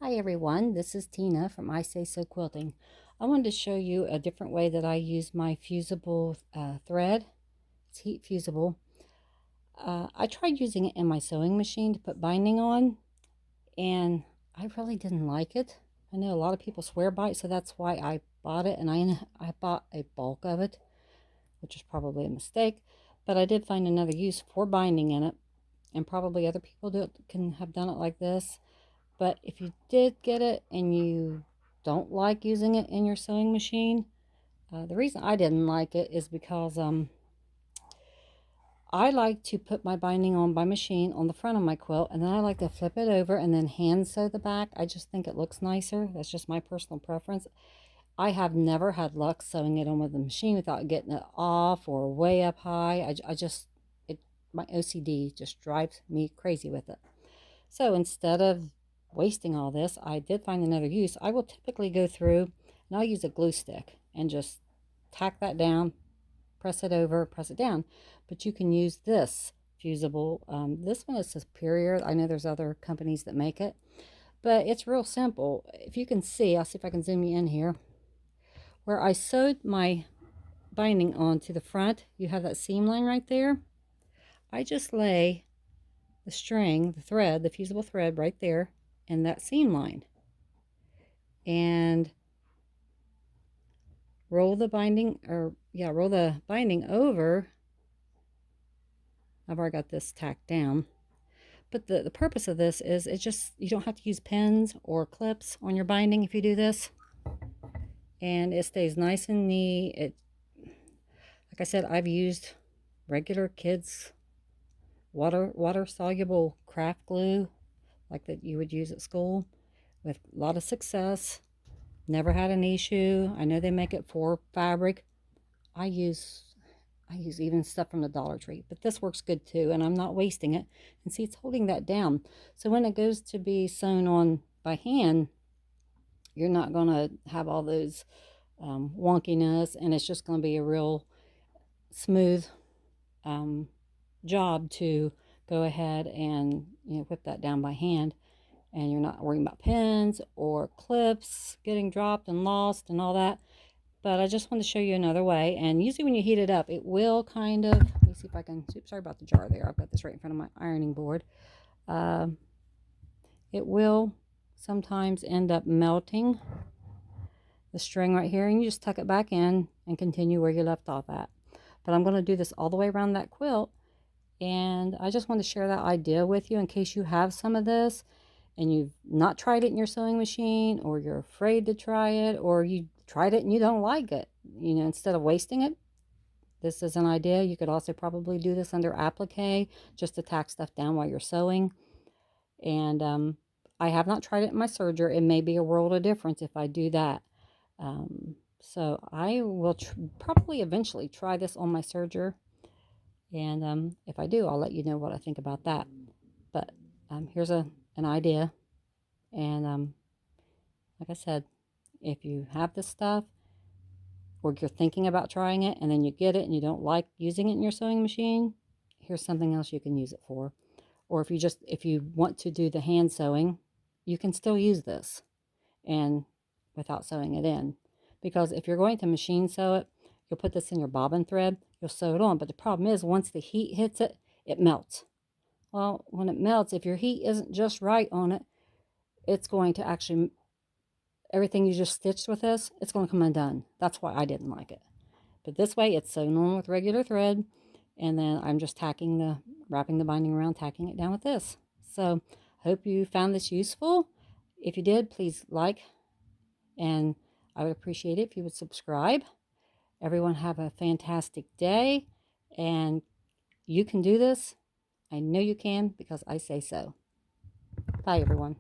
Hi everyone, this is Tina from I Say So Quilting. I wanted to show you a different way that I use my fusible thread. It's heat fusible. I tried using it in my sewing machine to put binding on, and I really didn't like it. I know a lot of people swear by it, so that's why I bought it, and I bought a bulk of it, which is probably a mistake, but I did find another use for binding in it, and probably other people can have done it like this. But if you did get it and you don't like using it in your sewing machine, the reason I didn't like it is because I like to put my binding on by machine on the front of my quilt, and then I like to flip it over and then hand sew the back. I just think it looks nicer. That's just my personal preference. I have never had luck sewing it on with the machine without getting it off or way up high. My OCD just drives me crazy with it. So instead of wasting all this, I did find another use. I will typically go through and I'll use a glue stick and just tack that down, press it over, press it down. But you can use this fusible. This one is superior. I know there's other companies that make it, but it's real simple. If you can see, I'll see if I can zoom you in here. Where I sewed my binding onto the front, you have that seam line right there. I just lay the string, the thread, the fusible thread right there in that seam line, and roll the binding, roll the binding over. I've already got this tacked down, but the purpose of this is you don't have to use pins or clips on your binding if you do this, and it stays nice and neat. Like I said, I've used regular kids water soluble craft glue like that you would use at school with a lot of success. Never had an issue. I know they make it for fabric. I use even stuff from the Dollar Tree, but this works good too, and I'm not wasting it. And see, it's holding that down. So when it goes to be sewn on by hand, you're not going to have all those wonkiness, and it's just going to be a real smooth job to go ahead and whip that down by hand. And you're not worrying about pins or clips getting dropped and lost and all that. But I just want to show you another way. And usually when you heat it up, it will kind of, let me see if I can, oops, sorry about the jar there. I've got this right in front of my ironing board. It will sometimes end up melting the string right here. And you just tuck it back in and continue where you left off at. But I'm going to do this all the way around that quilt. And I just want to share that idea with you in case you have some of this and you've not tried it in your sewing machine, or you're afraid to try it, or you tried it and you don't like it. Instead of wasting it, this is an idea. You could also probably do this under applique, just to tack stuff down while you're sewing. And I have not tried it in my serger. It may be a world of difference if I do that. So I will probably eventually try this on my serger. And if I do, I'll let you know what I think about that. But here's an idea. And like I said, if you have this stuff, or you're thinking about trying it and then you get it and you don't like using it in your sewing machine, here's something else you can use it for. Or if you want to do the hand sewing, you can still use this and without sewing it in. Because if you're going to machine sew it, you'll put this in your bobbin thread, you'll sew it on. But the problem is, once the heat hits it, it melts. Well, when it melts, if your heat isn't just right on it, it's going to actually, everything you just stitched with this, it's going to come undone. That's why I didn't like it. But this way, it's sewn on with regular thread, and then I'm just wrapping the binding around, tacking it down with this. So, I hope you found this useful. If you did, please like, and I would appreciate it if you would subscribe. Everyone have a fantastic day, and you can do this. I know you can, because I say so. Bye, everyone.